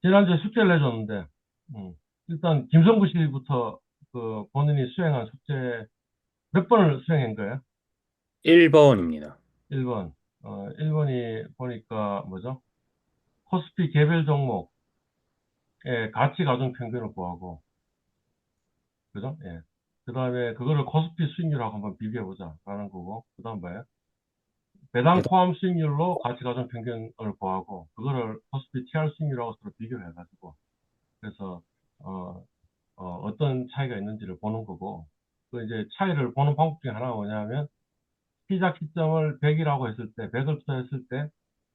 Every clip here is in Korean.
지난주에 숙제를 내줬는데, 음, 일단 김성구 씨부터 그 본인이 수행한 숙제 몇 번을 수행한 거예요? 1번입니다. 1번. 1번이 보니까 뭐죠? 코스피 개별 종목의 가치 가중 평균을 구하고, 그죠? 예. 그 다음에 그거를 코스피 수익률하고 한번 비교해보자 라는 거고, 그 다음 뭐예요? 배당 배당, 포함 수익률로 가치 가중 평균을 구하고, 그거를 코스피 TR 수익률하고 서로 비교를 해가지고, 그래서, 어, 떤 차이가 있는지를 보는 거고, 그 이제 차이를 보는 방법 중에 하나가 뭐냐면, 시작 시점을 100이라고 했을 때, 100을 투자했을 때,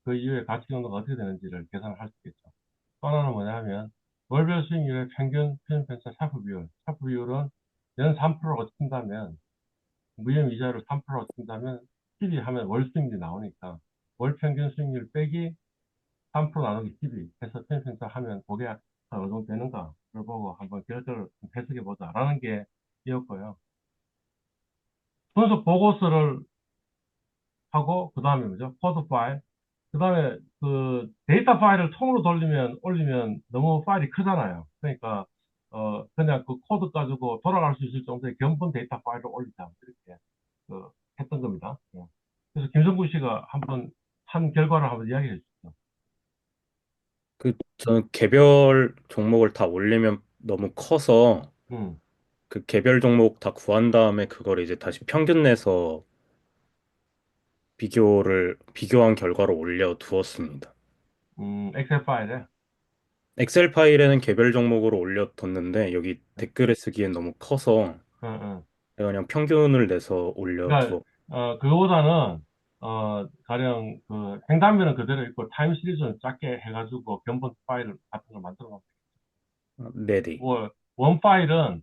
그 이후에 가치 변동가 어떻게 되는지를 계산을 할 수 있겠죠. 또 하나는 뭐냐면, 월별 수익률의 평균 편입편차 샤프 비율. 샤프 비율은 연 3%로 친다면, 무형 이자율을 3%로 친다면, 12 하면 월 수익률이 나오니까, 월 평균 수익률 빼기 3% 나누기 12 해서 편입편차 하면, 그게 어느 정도 되는가를 보고 한번 결과를 해석해 보자라는 게 이었고요. 분석 보고서를 하고, 그 다음에 뭐죠? 코드 파일. 그 다음에 그 데이터 파일을 통으로 올리면 너무 파일이 크잖아요. 그러니까, 그냥 그 코드 가지고 돌아갈 수 있을 정도의 견본 데이터 파일을 올리자. 이렇게, 그, 했던 겁니다. 예. 그래서 김성구 씨가 한번 한 결과를 한번 이야기해 주시죠. 저는 개별 종목을 다 올리면 너무 커서 음, 그 개별 종목 다 구한 다음에 그걸 이제 다시 평균 내서 비교한 결과로 올려 두었습니다. 엑셀 파일에. 엑셀 파일에는 개별 종목으로 올려뒀는데 여기 댓글에 쓰기엔 너무 커서 응, 응. 내가 그냥 평균을 내서 올려 그러니까, 두어. 그거보다는, 가령 그 행단면은 그대로 있고 타임 시리즈는 작게 해가지고 견본 파일 같은 걸 만들어 놓으면 네네. 뭐, 원 파일은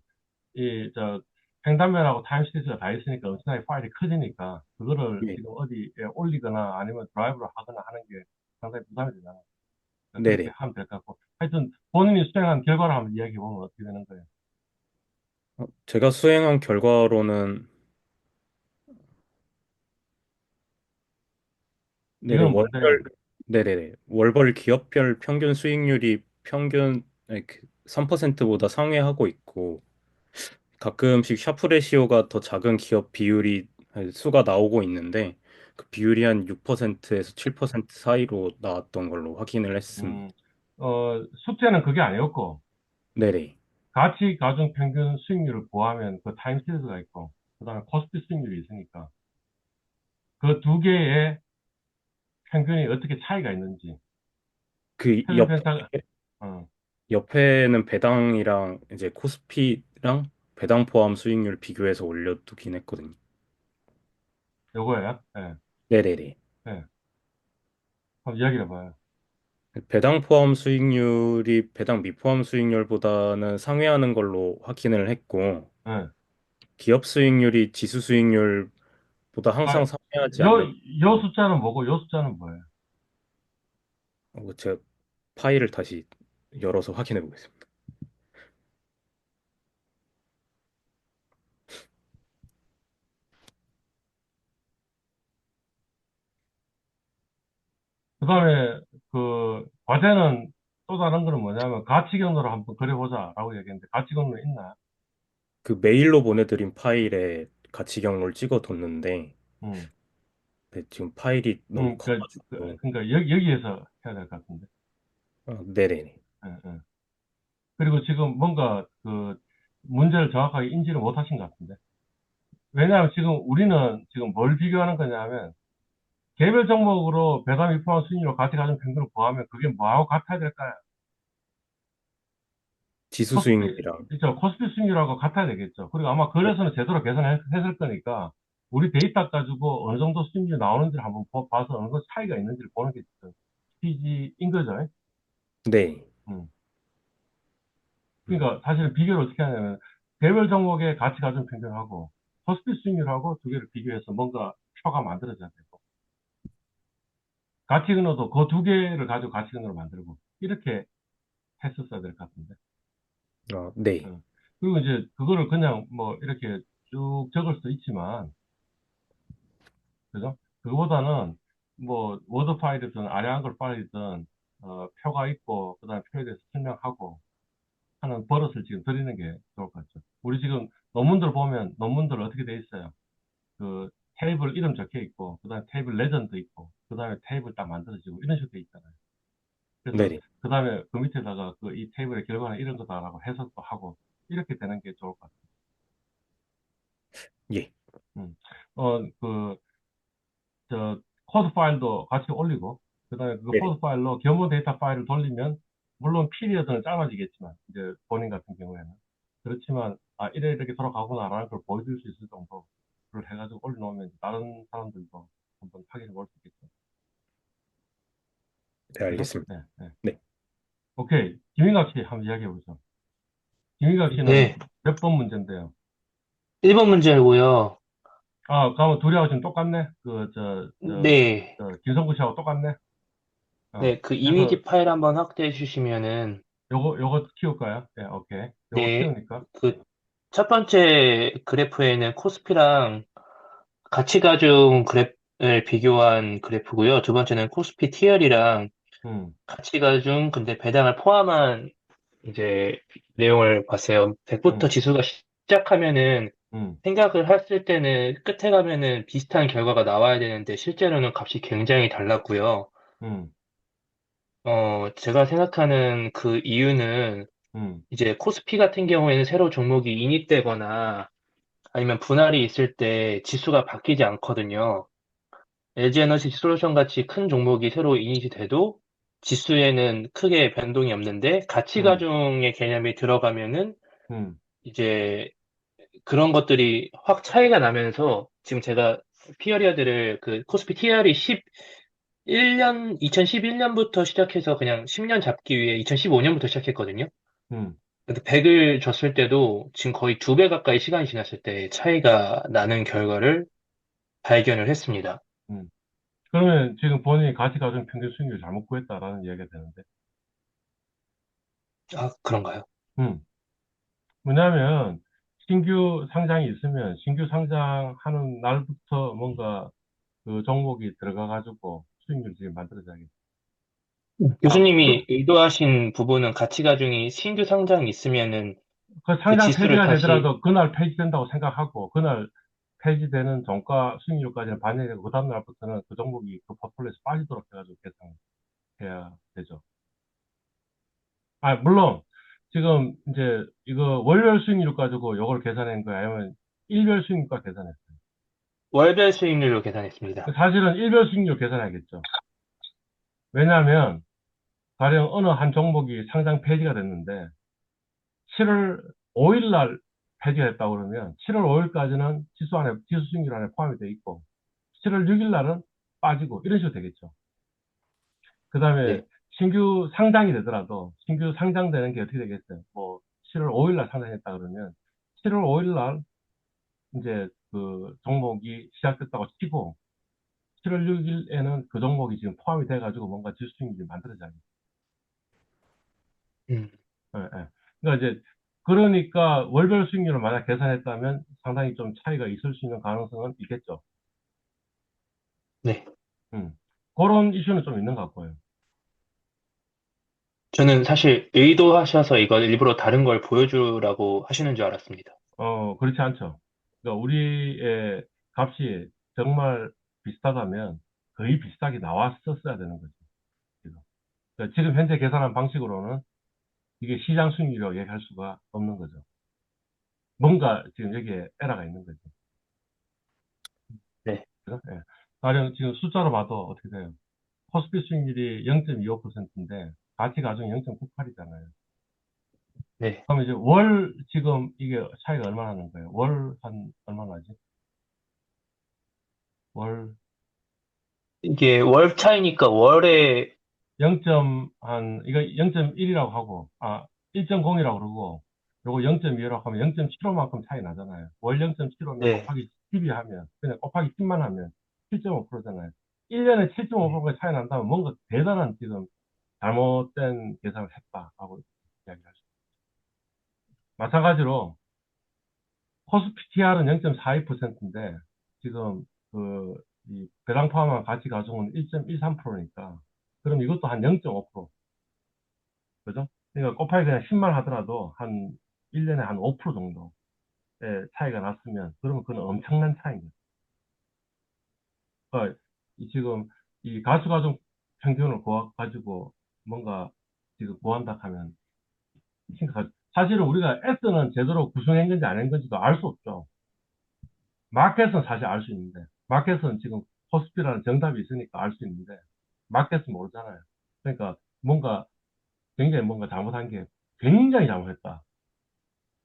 횡단면하고 타임 시리즈가 다 있으니까 엄청나게 파일이 커지니까 그거를 네. 지금 어디에 올리거나 아니면 드라이브로 하거나 하는 게 상당히 부담이 되잖아요. 그러니까 그렇게 네네. 하면 될 것 같고. 하여튼 본인이 수행한 결과를 한번 이야기해 보면 어떻게 되는 거예요? 제가 수행한 결과로는 네네, 이거는 뭔데? 네네네. 월별 기업별 평균 수익률이 평균 3%보다 상회하고 있고, 가끔씩 샤프레시오가 더 작은 기업 비율이 수가 나오고 있는데, 그 비율이 한 6%에서 7% 사이로 나왔던 걸로 확인을 했습니다. 음, 숙제는 그게 아니었고, 네네. 가치 가중 평균 수익률을 구하면 그 타임 시리즈가 있고, 그 다음에 코스피 수익률이 있으니까 그 두 개의 평균이 어떻게 차이가 있는지, 그 평균 편차가, 어, 옆에는 배당이랑 이제 코스피랑 배당 포함 수익률 비교해서 올려두긴 했거든요. 요거예요. 예, 네네네. 예. 한번 이야기해 봐요. 배당 포함 수익률이 배당 미포함 수익률보다는 상회하는 걸로 확인을 했고, 예. 기업 수익률이 지수 수익률보다 항상 아, 상회하지 요, 않는, 요 숫자는 뭐고, 요 숫자는 뭐예요? 제가 파일을 다시 열어서 확인해 보겠습니다. 그 다음에, 그, 과제는 또 다른 거는 뭐냐면, 가치 경로를 한번 그려보자라고 얘기했는데, 가치 경로 있나요? 그 메일로 보내드린 파일에 가치 경로를 찍어뒀는데, 응. 네, 지금 파일이 너무 커가지고, 그러니까 여기에서 해야 될 것 같은데. 네네네. 예, 예. 그리고 지금 뭔가 그, 문제를 정확하게 인지를 못 하신 것 같은데. 왜냐하면 지금 우리는 지금 뭘 비교하는 거냐면, 개별 종목으로 배당 위포함 순위로 가치 가중 평균을 구하면 그게 뭐하고 같아야 될까요? 지수 코스피, 수익률이랑, 그죠? 코스피 수익률하고 같아야 되겠죠. 그리고 아마 네, 그래서는 제대로 계산했을 거니까, 우리 데이터 가지고 어느 정도 수익률이 나오는지를 한번 봐서 어느 정도 차이가 있는지를 보는 게 TG인 거죠. 네. 음. 음, 그러니까 사실은 비교를 어떻게 하냐면, 개별 종목의 가치 가중 평균하고, 코스피 수익률하고 두 개를 비교해서 뭔가 표가 만들어져야 되고, 가치 근로도 그 두 개를 가지고 가치 근로를 만들고, 이렇게 했었어야 될 것 같은데. 네. 어. 그리고 이제 그거를 그냥 뭐 이렇게 쭉 적을 수도 있지만, 그죠? 그거보다는 뭐 워드 파일이든 아래 한글 파일이든 표가 있고, 그 다음에 표에 대해서 설명하고 하는 버릇을 지금 들이는 게 좋을 것 같죠. 우리 지금 논문들 보면 논문들 어떻게 돼 있어요? 그 테이블 이름 적혀 있고, 그 다음에 테이블 레전드 있고, 그 다음에 테이블 딱 만들어지고 이런 식으로 돼 있잖아요. 그래서 네네. 그 다음에 그 밑에다가 그 이 테이블의 결과는 이런 거다라고 해석도 하고 이렇게 되는 게 좋을 것 같아요. 예. 음. 그, 코드 파일도 같이 올리고, 그 다음에 그 네네. 코드 파일로 견본 데이터 파일을 돌리면, 물론 피리어드는 짧아지겠지만, 이제 본인 같은 경우에는. 그렇지만, 아, 이래 이렇게 돌아가구나라는 걸 보여줄 수 있을 정도를 해가지고 올려놓으면 다른 사람들도 한번 확인해 볼 수 있겠죠. 네, 그죠? 알겠습니다. 네, 네. 네. 오케이. 김인각 씨 한번 이야기해 보죠. 김인각 씨는 네, 몇 번 문제인데요. 1번 문제고요. 아, 그러면 둘이하고 지금 똑같네? 네, 김성구 씨하고 똑같네? 네, 그 그래서 이미지 파일 한번 확대해 주시면은, 요거 키울까요? 네, 오케이. 요거 네, 키우니까. 그 첫 번째 그래프에는 코스피랑 가치 가중 그래프를 비교한 그래프고요. 두 번째는 코스피 TL이랑 음, 가치 가중 근데 배당을 포함한 이제 내용을 봤어요. 100부터 음, 지수가 시작하면은 음, 생각을 했을 때는 끝에 가면은 비슷한 결과가 나와야 되는데 실제로는 값이 굉장히 달랐고요. 음, 제가 생각하는 그 이유는 음, 이제 코스피 같은 경우에는 새로 종목이 인입되거나 아니면 분할이 있을 때 지수가 바뀌지 않거든요. LG에너지 솔루션 같이 큰 종목이 새로 인입이 돼도 지수에는 크게 변동이 없는데 가치 음, 가중의 개념이 들어가면은 음, 이제 그런 것들이 확 차이가 나면서 지금 제가 피어리어드를 그 코스피 TR이 11년, 2011년부터 시작해서 그냥 10년 잡기 위해 2015년부터 시작했거든요. 음, 근데 100을 줬을 때도 지금 거의 2배 가까이 시간이 지났을 때 차이가 나는 결과를 발견을 했습니다. 음. 그러면 지금 본인이 가치가중 평균 수익률 잘못 구했다라는 이야기가 되는데. 아, 그런가요? 음. 왜냐하면 신규 상장이 있으면 신규 상장하는 날부터 뭔가 그 종목이 들어가가지고 수익률 지금 만들어져야겠죠. 아, 교수님이 의도하신 부분은 가치 가중이 신규 상장이 있으면은 그 그 상장 지수를 폐지가 다시 되더라도 그날 폐지된다고 생각하고 그날 폐지되는 종가 수익률까지는 반영이 되고 그 다음날부터는 그 종목이 그 포트폴리오에서 빠지도록 해가지고 계산해야 되죠. 아, 물론 지금 이제 이거 월별 수익률 가지고 이걸 계산한 거야 아니면 일별 수익률과 계산했어요. 월별 수익률로 계산했습니다. 사실은 일별 수익률 계산해야겠죠. 왜냐하면 가령 어느 한 종목이 상장 폐지가 됐는데 7월 5일 날 폐지가 됐다고 그러면 7월 5일까지는 지수 수익률 안에 포함이 돼 있고 7월 6일 날은 빠지고 이런 식으로 되겠죠. 그 다음에 네. 신규 상장이 되더라도 신규 상장되는 게 어떻게 되겠어요? 뭐 7월 5일 날 상장했다 그러면 7월 5일 날 이제 그 종목이 시작됐다고 치고 7월 6일에는 그 종목이 지금 포함이 돼가지고 뭔가 지수 수익률이 만들어져야 돼요. 음, 예, 예. 그러니까 이제 그러니까 월별 수익률을 만약 계산했다면 상당히 좀 차이가 있을 수 있는 가능성은 있겠죠. 네. 음. 그런 이슈는 좀 있는 것 같고요. 저는 사실 의도하셔서 이걸 일부러 다른 걸 보여주라고 하시는 줄 알았습니다. 그렇지 않죠. 그러니까 우리의 값이 정말 비슷하다면 거의 비슷하게 나왔었어야 되는 거죠. 지금. 그러니까 지금 현재 계산한 방식으로는 이게 시장 수익률이라고 얘기할 수가 없는 거죠. 뭔가 지금 여기에 에러가 있는 거죠. 네. 그죠? 예. 가령 지금 숫자로 봐도 어떻게 돼요? 코스피 수익률이 0.25%인데 가치 가중이 0.98이잖아요. 네. 그럼 이제 월 지금 이게 차이가 얼마나 나는 거예요? 월 한 얼마나 나지? 월 이게 월 차이니까 월에 0. 한 이거 0.1이라고 하고 1.0이라고 그러고 요거 0.2라고 하면 0.75만큼 차이 나잖아요. 월 0.75면 네. 곱하기 10이 하면 그냥 곱하기 10만 하면 7.5%잖아요. 1년에 네. 7.5% 차이 난다면 뭔가 대단한 지금 잘못된 계산을 했다라고 이야기할 수 있어요. 마찬가지로 코스피 TR은 0.42%인데 지금 이 배당 포함한 가치 가중은 1.13%니까 그럼 이것도 한 0.5% 그죠? 그러니까 곱하기 그냥 10만 하더라도 한 1년에 한 5% 정도의 차이가 났으면, 그러면 그건 엄청난 차이입니다. 지금 이 가수가족 평균을 가지고 뭔가 지금 구한다 하면 심각하죠. 사실은 우리가 S는 제대로 구성한 건지 안 한 건지도 알 수 없죠. 마켓은 사실 알 수 있는데, 마켓은 지금 호스피라는 정답이 있으니까 알 수 있는데, 마켓은 모르잖아요. 그러니까 뭔가 굉장히 뭔가 잘못한 게 굉장히 잘못했다라는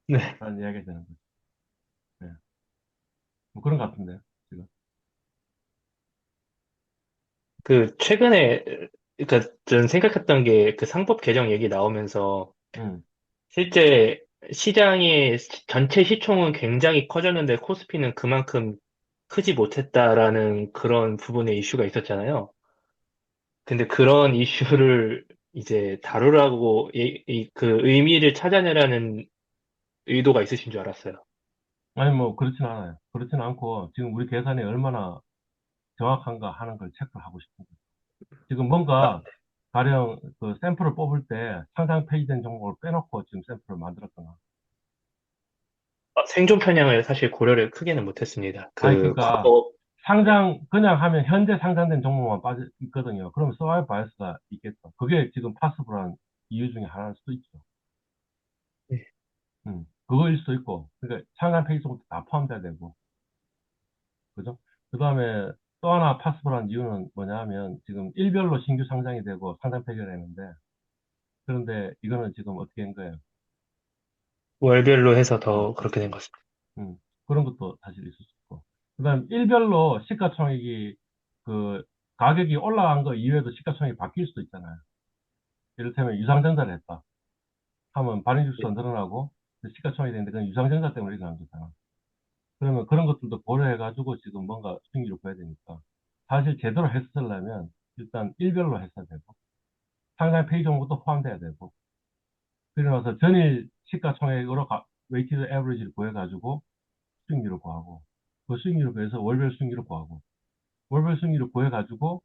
네. 이야기가 되는 거죠. 네. 뭐 그런 것 같은데요, 지금. 그 최근에 그러니까 전 생각했던 게 그 상법 개정 얘기 나오면서 음, 실제 시장의 전체 시총은 굉장히 커졌는데 코스피는 그만큼 크지 못했다라는 그런 부분의 이슈가 있었잖아요. 근데 그런 이슈를 이제 다루라고 그 의미를 찾아내라는 의도가 있으신 줄 알았어요. 아니 뭐 그렇진 않아요. 그렇진 않고 지금 우리 계산이 얼마나 정확한가 하는 걸 체크하고 싶은 거예요. 지금 아, 뭔가 가령 그 샘플을 뽑을 때 상장 폐지된 종목을 빼놓고 지금 샘플을 만들었거나. 생존 편향을 사실 고려를 크게는 못했습니다. 아니 그 그러니까 과거 상장 그냥 하면 현재 상장된 종목만 빠져 있거든요. 그러면 서바이벌 바이어스가 있겠죠. 그게 지금 파스블한 이유 중에 하나일 수도 있죠. 그거일 수도 있고, 그러니까 상장 폐지 종목도 다 포함돼야 되고, 그죠? 그 다음에 또 하나 파스블한 이유는 뭐냐 하면 지금 일별로 신규 상장이 되고 상장 폐지가 되는데, 그런데 이거는 지금 어떻게 된 거예요? 월별로 해서 음, 더 그렇게 된 음, 것 같습니다. 그런 것도 사실 있을 수 있고. 그 다음 일별로 시가총액이 그 가격이 올라간 거 이외에도 시가총액이 바뀔 수도 있잖아요. 이를테면 유상증자를 했다 하면 발행주수가 늘어나고 시가총액이 되는데 그건 유상증자 때문에 일어난 거잖아. 그러면 그런 것들도 고려해가지고 지금 뭔가 수익률을 보여야 되니까. 사실 제대로 했으려면 일단 일별로 했어야 되고, 상장 페이 정도도 포함돼야 되고, 그리고 나서 전일 시가총액으로 웨이티드 에버리지를 구해가지고 수익률을 구하고, 그 수익률을 구해서 월별 수익률을 구하고, 월별 수익률을 구해가지고,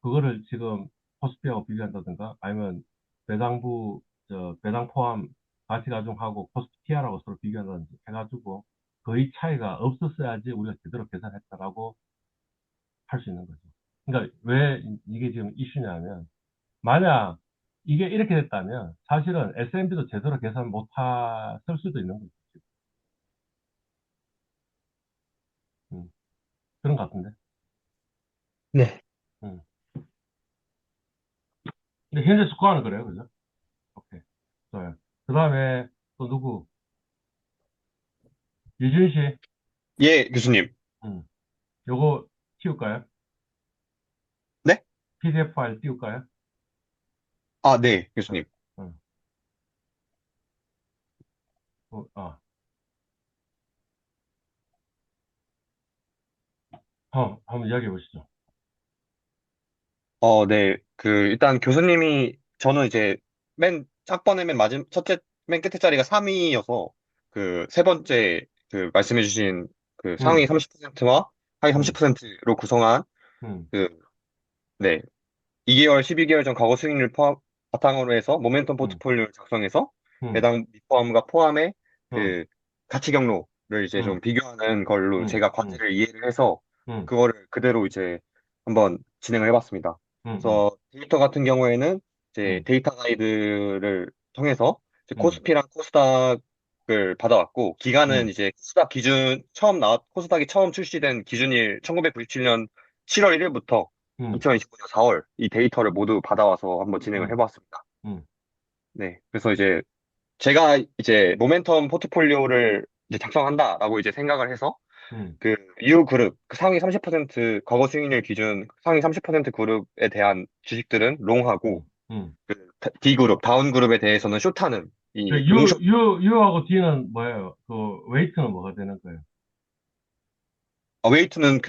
그거를 지금 코스피하고 비교한다든가, 아니면 배당부, 배당 포함 가치가중하고 코스피 TR하고 서로 비교한다든지 해가지고, 거의 차이가 없었어야지 우리가 제대로 계산했다라고 할 수 있는 거죠. 그러니까 왜 이게 지금 이슈냐면, 만약 이게 이렇게 됐다면, 사실은 S&P도 제대로 계산 못했을 수도 있는 거죠. 음, 그런 것 같은데. 네. 음. 근데 현재 스코어는 그래요, 그죠? 오케이. 좋아요. 그 다음에 또 누구? 유진 씨. 예, 교수님. 음. 요거 띄울까요? 네? PDF 파일 띄울까요? 아, 네, 어, 교수님. 어, 아, 한번 이야기해 보시죠. 네. 일단 교수님이, 저는 이제 짝번에 맨 끝에 자리가 3위여서, 세 번째, 말씀해주신 상위 음, 30%와 하위 음, 30%로 구성한, 음, 그, 네. 2개월, 12개월 전 과거 수익률 바탕으로 해서 모멘텀 음, 포트폴리오를 작성해서 음, 배당 미포함과 포함의 음, 그 가치 경로를 이제 좀 음, 비교하는 걸로 음, 제가 음, 과제를 이해를 해서 음, 그거를 그대로 이제 한번 진행을 해봤습니다. 음, 그래서 데이터 같은 경우에는 이제 음, 데이터 가이드를 통해서 이제 음, 코스피랑 코스닥을 받아왔고 기간은 음, 이제 코스닥이 처음 출시된 기준일 1997년 7월 1일부터 음, 2029년 4월 이 데이터를 모두 받아와서 한번 진행을 음, 해봤습니다. 음, 네. 그래서 이제 제가 이제 모멘텀 포트폴리오를 이제 작성한다라고 이제 생각을 해서 음, U 그룹, 상위 30% 과거 수익률 기준 상위 30% 그룹에 대한 주식들은 롱하고 음, 음. D 그룹, 다운 그룹에 대해서는 숏하는 그 이 롱숏 U하고 D는 뭐예요? 그 웨이트는 뭐가 되는 거예요? 웨이트는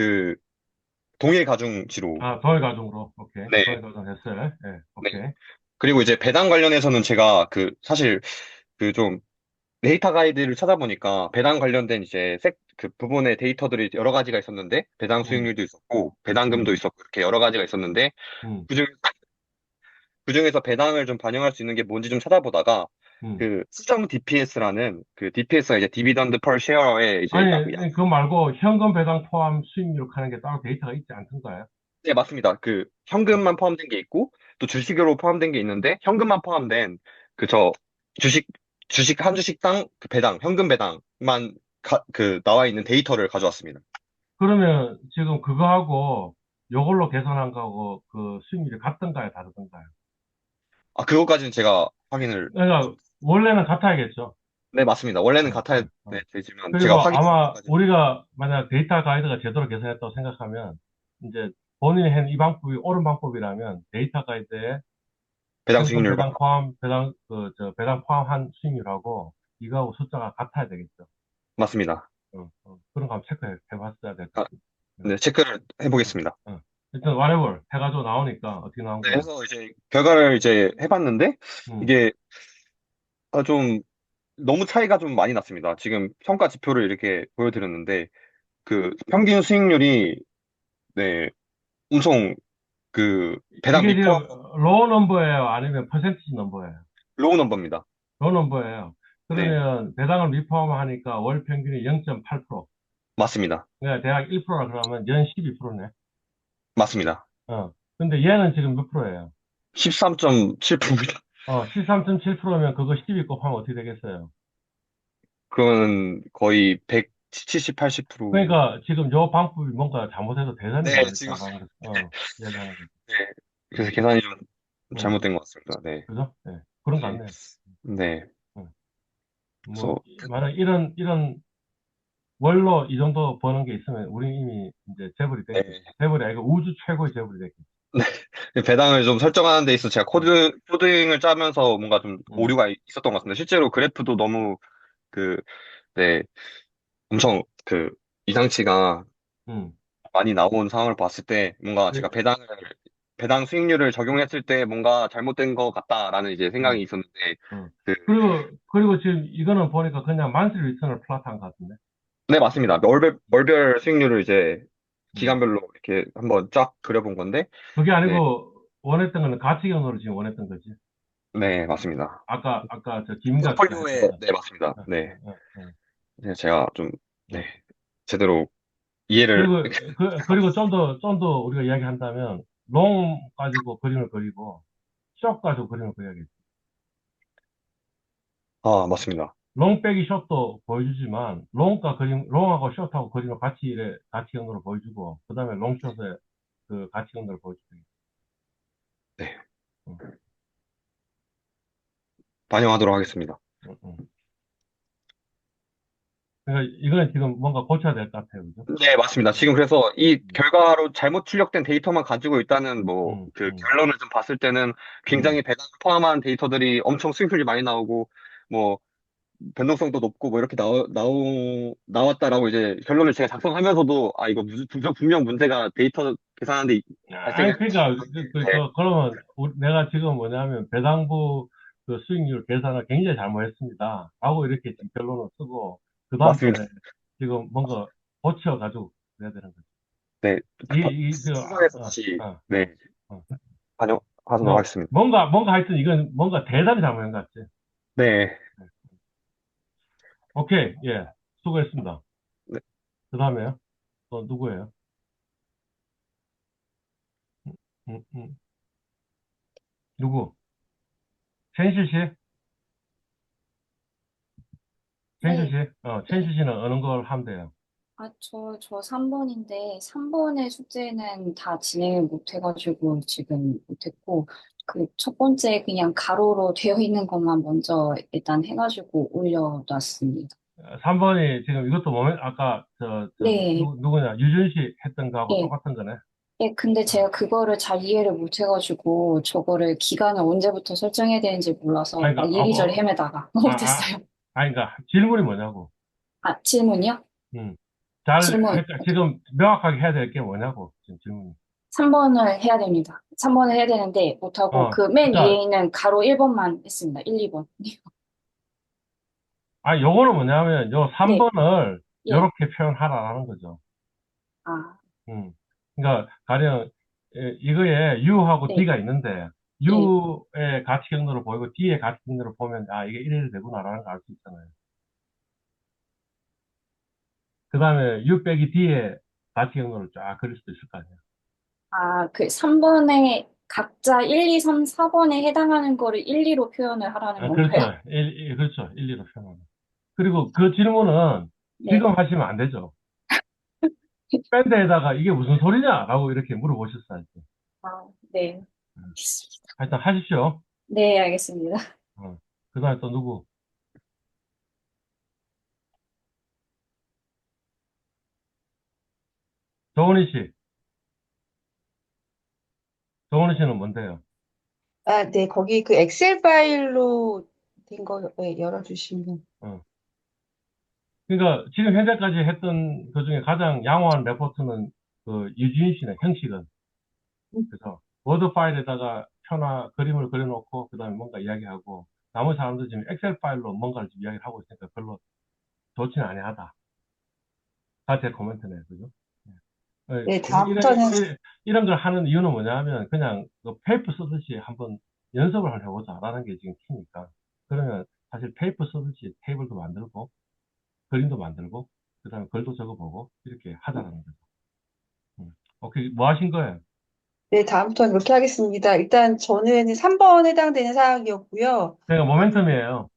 동일 가중치로 아, 동일 가중으로. 오케이. 네. 동일 가중 했어요. 네, 네. 오케이. 그리고 이제 배당 관련해서는 제가 사실 좀 데이터 가이드를 찾아보니까 배당 관련된 이제 부분의 데이터들이 여러 가지가 있었는데 배당 음, 수익률도 있었고 배당금도 음, 있었고 이렇게 여러 가지가 있었는데 음, 그중 그중에서 배당을 좀 반영할 수 있는 게 뭔지 좀 찾아보다가 음. 그 수정 DPS라는 그 DPS가 이제 디비던드 per share에 이제 아니, 그거 말고 현금 배당 포함 수익률 하는 게 따로 데이터가 있지 않던가요? 네, 맞습니다. 그 현금만 포함된 게 있고 또 주식으로 포함된 게 있는데 현금만 포함된 그 저 주식 주식 한 주식당 그 배당 현금 배당만 그 나와 있는 데이터를 가져왔습니다. 그러면 지금 그거하고 요걸로 계산한 거하고 그 수익률이 같던가요, 다르던가요? 아, 그거까지는 제가 확인을 그러니까 원래는 같아야겠죠. 네, 맞습니다. 원래는 어, 같아야 어, 어. 되지만 제가 그리고 확인 아마 우리가 만약 데이터 가이드가 제대로 계산했다고 생각하면 이제 본인이 한 이 방법이 옳은 방법이라면 데이터 가이드에 배당 현금 수익률과 배당 포함, 배당 포함한 수익률하고 이거하고 숫자가 같아야 되겠죠. 맞습니다. 그런 거 한번 체크해 봤어야 될 것 아, 같아요. 네, 체크를 해보겠습니다. 일단 whatever 해가지고 나오니까 어떻게 나온 네, 거예요? 해서 이제 결과를 이제 해봤는데 음, 이게 좀 너무 차이가 좀 많이 났습니다. 지금 평가 지표를 이렇게 보여드렸는데 그 평균 수익률이 네, 엄청 그 배당 이게 지금 미포함 로우 넘버예요? 아니면 퍼센티지 넘버예요? 로우 넘버입니다. 로우 넘버예요. 네, 그러면 배당을 미포함하니까 월 평균이 0.8%. 맞습니다. 그러니까 대략 1%라 그러면 연 12%네. 맞습니다. 근데 얘는 지금 몇 프로예요? 13.7%입니다. 13.7%면 그거 12 곱하면 어떻게 되겠어요? 그거는 거의 170, 80%. 그러니까 지금 요 방법이 뭔가 잘못해서 대단히 네, 지금 잘못했다고 하는 거, 이야기하는 거죠. 네, 그래서 계산이 좀 응, 잘못된 것 같습니다. 네, 그죠? 네, 그런 거 네, 같네요. 네. 응. 뭐, 그래서 만약 이런 월로 이 정도 버는 게 있으면 우리 이미 이제 재벌이 네. 됐겠죠. 재벌이 아니고 우주 최고의 재벌이 됐겠죠. 배당을 좀 설정하는 데 있어서 제가 응, 코딩을 짜면서 뭔가 좀 응, 오류가 있었던 것 같습니다. 실제로 그래프도 너무 그, 네, 엄청 그 이상치가 응. 많이 나온 상황을 봤을 때 뭔가 제가 그, 배당 수익률을 적용했을 때 뭔가 잘못된 것 같다라는 이제 생각이 응, 있었는데, 응. 그, 그리고 지금 이거는 보니까 그냥 만슬 리턴을 플랫한 것 같은데. 네, 맞습니다. 월별 수익률을 이제 응. 기간별로 이렇게 한번 쫙 그려본 건데, 그게 네, 아니고 원했던 거는 가치경으로 지금 원했던 거지. 네, 맞습니다. 아까 저 김인가 씨가 했던 포트폴리오에, 거다. 네, 맞습니다. 응, 네, 응, 응, 응, 네, 제가 좀, 네, 응. 제대로 이해를, 그리고 좀 더 우리가 이야기한다면, 롱 가지고 그림을 그리고, 숏 가지고 그림을 그려야겠지. 맞습니다. 롱 빼기 숏도 보여주지만, 롱하고 숏하고 그림을 가치경으로 보여주고, 그 다음에 롱숏의 그 가치경으로 보여주고. 네, 응, 반영하도록 하겠습니다. 응, 응. 그러니까 이거는 지금 뭔가 고쳐야 될 것 같아요. 그죠? 네, 맞습니다. 응, 지금 그래서 이 응, 결과로 잘못 출력된 데이터만 가지고 일단은 뭐 응, 그 응, 결론을 좀 봤을 때는 응. 굉장히 배당을 포함한 데이터들이 엄청 수익률이 많이 나오고 뭐 변동성도 높고 뭐 이렇게 나왔다라고 이제 결론을 제가 작성하면서도 아, 이거 분명 문제가 데이터 계산하는데 아니, 발생했. 그러니까, 네, 그러면, 내가 지금 뭐냐면, 배당부 그 수익률 계산을 굉장히 잘못했습니다. 라고 이렇게 지금 결론을 쓰고, 그 다음에 맞습니다. 지금 뭔가 고쳐가지고 그래야 되는 거죠. 네, 수정해서 어, 다시 어, 어, 네, 어. 반영하도록 너, 하겠습니다. 뭔가 하여튼 이건 뭔가 대단히 잘못한 것 같지. 네. 오케이, 예. 수고했습니다. 네. 그 다음에요? 또 누구예요? 음, 음. 누구? 첸시 씨? 첸시 네, 씨? 첸시 네. 씨는 어느 걸 하면 돼요? 저 3번인데, 3번의 숙제는 다 진행을 못 해가지고 지금 못했고, 그 첫 번째 그냥 가로로 되어 있는 것만 먼저 일단 해가지고 올려놨습니다. 3번이 지금 이것도 아까, 네, 누구냐, 유준 씨 했던 거하고 예, 똑같은 거네. 예, 근데 어. 제가 그거를 잘 이해를 못 해가지고, 저거를 기간을 언제부터 설정해야 되는지 몰라서 아니, 막 그러니까, 이리저리 헤매다가 못했어요. 그러니까 질문이 뭐냐고. 아, 질문이요? 음. 질문. 지금 명확하게 해야 될 게 뭐냐고, 지금 질문이. 3번을 해야 됩니다. 3번을 해야 되는데, 못하고, 그 맨 그러니까, 위에 있는 가로 1번만 했습니다. 1, 2번. 요거는 뭐냐면, 요 네, 3번을 예. 요렇게 표현하라는 거죠. 아, 음. 그러니까, 가령, 이거에 U하고 네, D가 있는데, 네. U의 가치 경로를 보이고 D의 가치 경로를 보면, 아, 이게 이래도 되구나라는 걸 알 수 있잖아요. 그 다음에 U 빼기 D의 가치 경로를 쫙 그릴 수도 있을 거 아니에요. 아, 그 3번에 각자 1, 2, 3, 4번에 해당하는 거를 1, 2로 표현을 하라는 아, 건가요? 그렇죠. 그렇죠. 1, 2로 표현하는. 그리고 그 질문은 네. 지금 하시면 안 되죠. 밴드에다가 이게 무슨 소리냐라고 이렇게 물어보셨어야지. 아, 네. 하여튼 하십시오. 네, 알겠습니다. 그 다음에 또 누구? 정원희 씨. 정원희 씨는 뭔데요? 아, 네, 거기 그 엑셀 파일로 된 거 열어주시면. 어. 그러니까 지금 현재까지 했던 그 중에 가장 양호한 레포트는 그 유진 씨네, 형식은. 그래서 워드 파일에다가 표나 그림을 그려놓고 그다음에 뭔가 이야기하고 나머지 사람들 지금 엑셀 파일로 뭔가를 지금 이야기를 하고 있으니까 별로 좋지는 아니하다. 다 제 코멘트네, 그죠? 네, 다음부터는, 이런 걸 하는 이유는 뭐냐면 그냥 그 페이퍼 쓰듯이 한번 연습을 한번 해보자라는 게 지금 키니까. 그러면 사실 페이퍼 쓰듯이 테이블도 만들고 그림도 만들고 그다음에 글도 적어보고 이렇게 하자라는 거죠. 오케이, 뭐 하신 거예요? 네, 다음부터는 그렇게 하겠습니다. 일단 저는 3번 해당되는 사항이었고요. 그러니까 모멘텀이에요.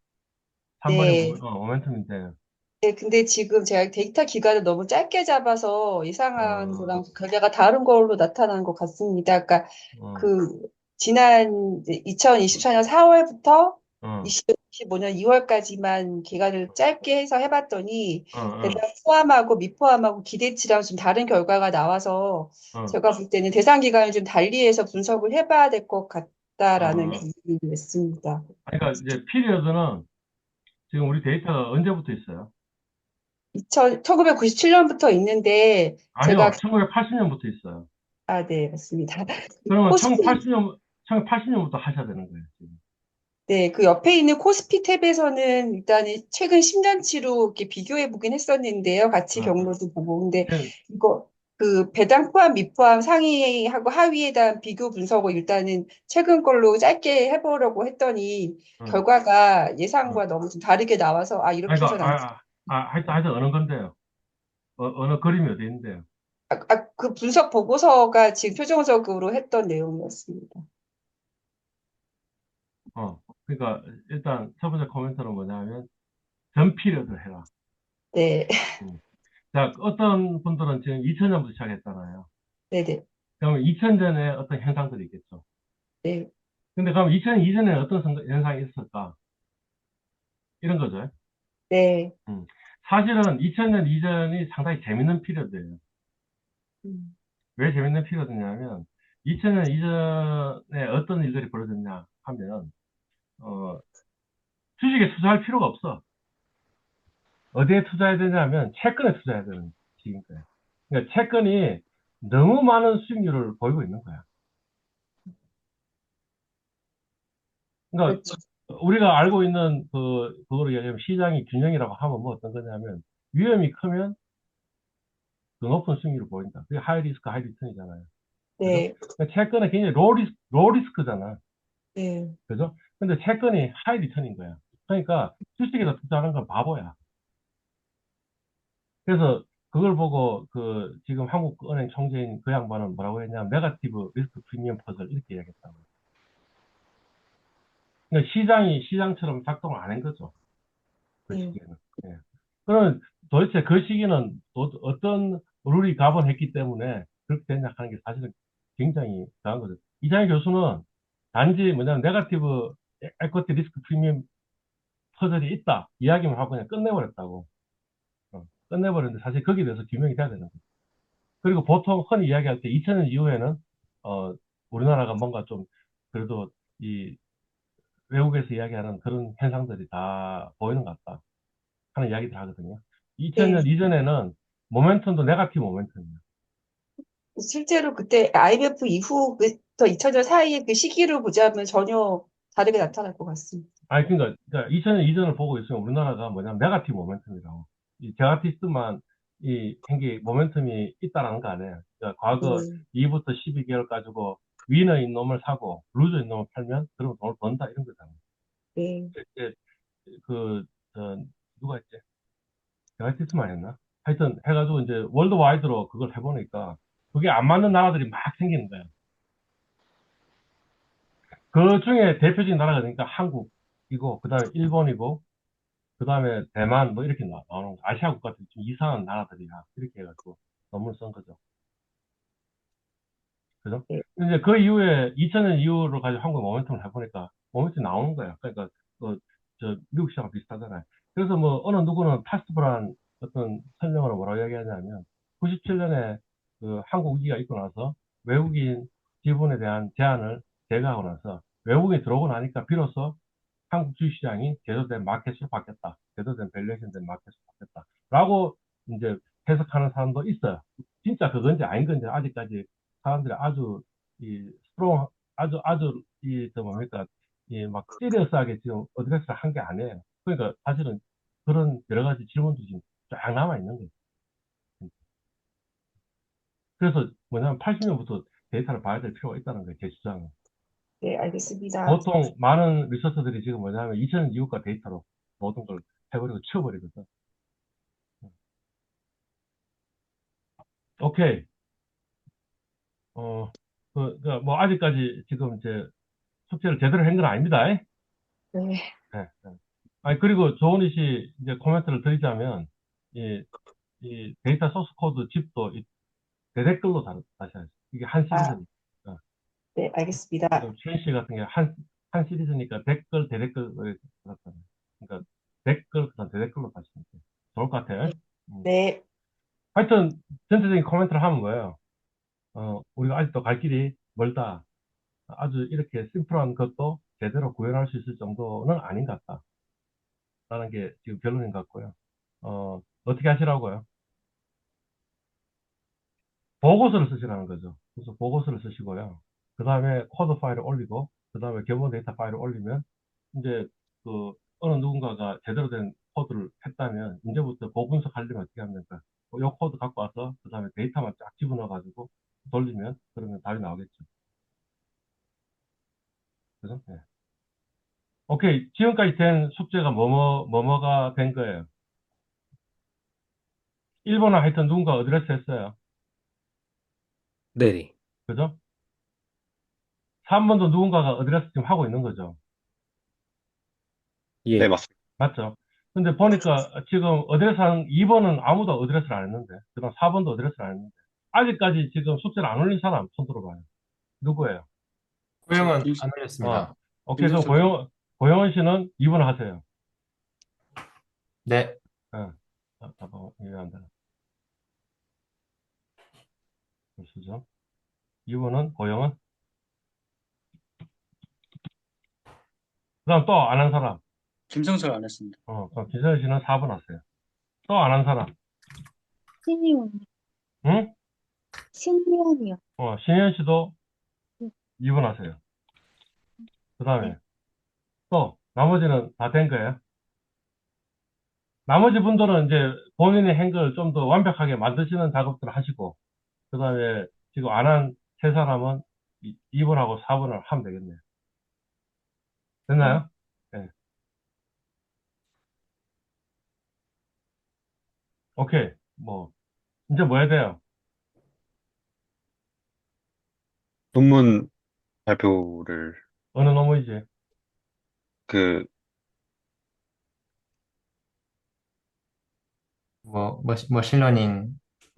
3번이 네. 모멘텀인데, 네, 근데 지금 제가 데이터 기간을 너무 짧게 잡아서 예상한 어, 거랑 결과가 다른 걸로 나타난 것 같습니다. 그러니까 어, 그 지난 2024년 4월부터 어, 2025년 2월까지만 기간을 짧게 해서 해봤더니 어, 대상 포함하고 미포함하고 기대치랑 좀 다른 결과가 나와서 어, 제가 볼 때는 대상 기간을 좀 달리해서 분석을 해봐야 될 것 같다라는 어. 기분이 냈습니다. 그러니까 이제 피리어드는 지금 우리 데이터가 언제부터 있어요? 1997년부터 있는데 제가 아니요, 1980년부터 있어요. 아, 네, 맞습니다. 그러면 코스피, 1980년부터 하셔야 되는 거예요, 지금. 네, 그 옆에 있는 코스피 탭에서는 일단 최근 10년치로 이렇게 비교해 보긴 했었는데요. 같이 어, 경로도 보고. 근데 지금, 이거 그 배당 포함, 미포함 상위하고 하위에 대한 비교 분석을 일단은 최근 걸로 짧게 해보려고 했더니 어, 결과가 어. 예상과 너무 좀 다르게 나와서 아, 이렇게 그러니까, 해서는 안 하여튼 어느 건데요? 어느 그림이 어디 있는데요? 그 분석 보고서가 지금 표정적으로 했던 내용이었습니다. 그러니까 일단 첫 번째 코멘트는 뭐냐면 전 피리어드를 해라. 네, 음. 자, 어떤 분들은 지금 2000년부터 시작했잖아요. 네, 네, 그러면 2000년에 어떤 현상들이 있겠죠. 네, 근데 그럼 2000년 이전에 어떤 현상이 있었을까? 이런 거죠. 네. 음. 사실은 2000년 이전이 상당히 재밌는 피리어드예요. 음, 왜 재밌는 피리어드냐면 2000년 이전에 어떤 일들이 벌어졌냐 하면 어, 주식에 투자할 필요가 없어. 어디에 투자해야 되냐면 채권에 투자해야 되는 시기인 거예요. 그러니까 채권이 너무 많은 수익률을 보이고 있는 거야. 그러니까 그렇죠. 우리가 알고 있는 그거로 얘기하면 시장이 균형이라고 하면 뭐 어떤 거냐면 위험이 크면 더 높은 수익률을 보인다. 그게 하이 리스크, 하이 리턴이잖아요. 그죠? 네, 그러니까 채권은 굉장히 로우 리스크잖아. 네, 그죠? 근데 채권이 하이 리턴인 거야. 그러니까 주식에다 투자하는 건 바보야. 그래서 그걸 보고 지금 한국은행 총재인 그 양반은 뭐라고 했냐면 네거티브 리스크 프리미엄 퍼즐 이렇게 이야기했다고. 그러니까 시장이 시장처럼 작동을 안 한 거죠. 그 네, 시기에는. 예. 그러면 도대체 그 시기는 어떤 룰이 가본했기 때문에 그렇게 됐냐 하는 게 사실은 굉장히 이상한 거죠. 이장희 교수는 단지 뭐냐면 네거티브 에쿼티 리스크 프리미엄 퍼즐이 있다 이야기만 하고 그냥 끝내버렸다고. 끝내버렸는데 사실 거기에 대해서 규명이 돼야 되는 거죠. 그리고 보통 흔히 이야기할 때 2000년 이후에는 어, 우리나라가 뭔가 좀 그래도 이 외국에서 이야기하는 그런 현상들이 다 보이는 것 같다 하는 이야기들 하거든요. 네. 2000년 이전에는 모멘텀도 네거티브 모멘텀이에요. 실제로 그때 IMF 이후부터 2000년 사이의 그 시기를 보자면 전혀 다르게 나타날 것 같습니다. 아니 그러니까 2000년 이전을 보고 있으면 우리나라가 뭐냐면 네거티브 모멘텀이라고. 이 제가티스트만 이 행기 모멘텀이 있다라는 거 아니에요. 그러니까 과거 네, 2부터 12개월 가지고 위너인 놈을 사고 루저인 놈을 팔면 그러면 돈을 번다 이런 거잖아. 네. 이제 그, 누가 했지? 제가티스만 했나? 하여튼 해가지고 이제 월드와이드로 그걸 해보니까 그게 안 맞는 나라들이 막 생기는 거야. 그 중에 대표적인 나라가 그러니까 한국이고, 그 다음에 일본이고, 그 다음에 대만 뭐 이렇게 나오는 거. 아시아 국가들 좀 이상한 나라들이야. 이렇게 해가지고 논문을 쓴 거죠. 그죠? 네. 이제 그 이후에 2000년 이후로 가지고 한국 모멘텀을 해보니까 모멘텀이 나오는 거야. 그러니까 저 미국 시장과 비슷하잖아요. 그래서 뭐 어느 누구는 파스트블한 어떤 설명으로 뭐라고 이야기하냐면 97년에 그 한국 위기가 있고 나서 외국인 지분에 대한 제한을 제거하고 나서 외국인이 들어오고 나니까 비로소 한국 주식시장이 제도된 마켓으로 바뀌었다. 제도된 밸류에이션 된 마켓으로 바뀌었다. 라고 이제 해석하는 사람도 있어요. 진짜 그건지 아닌 건지 아직까지 사람들이 아주 스트롱 아주 저 뭡니까 이 막 시리어스하게 지금 어드레스를 한 게 아니에요. 그러니까 사실은 그런 여러 가지 질문들이 지금 쫙 남아 있는 거예요. 그래서 뭐냐면 80년부터 데이터를 봐야 될 필요가 있다는 거예요. 제 주장은. 네, 알겠습니다. 보통 많은 리서처들이 지금 뭐냐면 2000년 이후과 데이터로 모든 걸 해버리고 치워버리거든. 오케이. 뭐 아직까지 지금 이제 숙제를 제대로 한 건 아닙니다. 예? 네. 네. 아니, 그리고 조은희 씨 이제 코멘트를 드리자면, 이 데이터 소스 코드 집도 대댓글로 다시 하죠. 이게 한 아, 시리즈니까. 네, 알겠습니다. 지금 최인 씨 같은 게 한 시리즈니까 댓글, 대댓글, 이렇게 들었잖아요. 그러니까 댓글, 그다음 대댓글로 다시 하면 돼요. 좋을 것 같아요. 음. 네, 하여튼, 전체적인 코멘트를 하면 뭐예요? 우리가 아직도 갈 길이 멀다. 아주 이렇게 심플한 것도 제대로 구현할 수 있을 정도는 아닌 것 같다. 라는 게 지금 결론인 것 같고요. 어떻게 하시라고요? 보고서를 쓰시라는 거죠. 그래서 보고서를 쓰시고요. 그 다음에 코드 파일을 올리고, 그 다음에 기본 데이터 파일을 올리면, 이제 그 어느 누군가가 제대로 된 코드를 했다면, 이제부터 고분석 하려면 어떻게 하면 될까? 이 코드 갖고 와서, 그 다음에 데이터만 쫙 집어넣어가지고 돌리면, 그러면 답이 나오겠죠. 그죠? 네. 오케이. 지금까지 된 숙제가 뭐뭐가 된 거예요. 1번은 하여튼 누군가 어드레스 했어요. 네네. 그죠? 3번도 누군가가 어드레스 지금 하고 있는 거죠. 예. 네, 맞습니다. 맞죠? 근데 보니까 지금 어드레스 한 2번은 아무도 어드레스를 안 했는데, 그 다음 4번도 어드레스를 안 했는데, 아직까지 지금 숙제를 안 올린 사람 손 들어봐요. 누구예요? 고용은 김- 안 올렸습니다. 오케이, 그럼 김성수 고영원 씨는 2번 하세요. 네, 잠깐만, 이해 안 되나? 글쓰죠. 2번은 고영원? 그 다음 또 안 한 사람. 김성수가 안 했습니다. 그럼 기선 씨는 4번 하세요. 또 안 한 사람. 신이요. 응? 신이요. 신현 씨도 네. 2번 하세요. 그 다음에 네. 또 나머지는 다 된 거예요. 나머지 분들은 이제 본인의 행걸 좀 더 완벽하게 만드시는 작업들을 하시고, 그 다음에 지금 안 한 세 사람은 2번하고 4번을 하면 되겠네요. 됐나요? 네. 오케이. 이제 뭐 해야 돼요? 논문 발표를, 어느 논문이지? 그, 머신러닝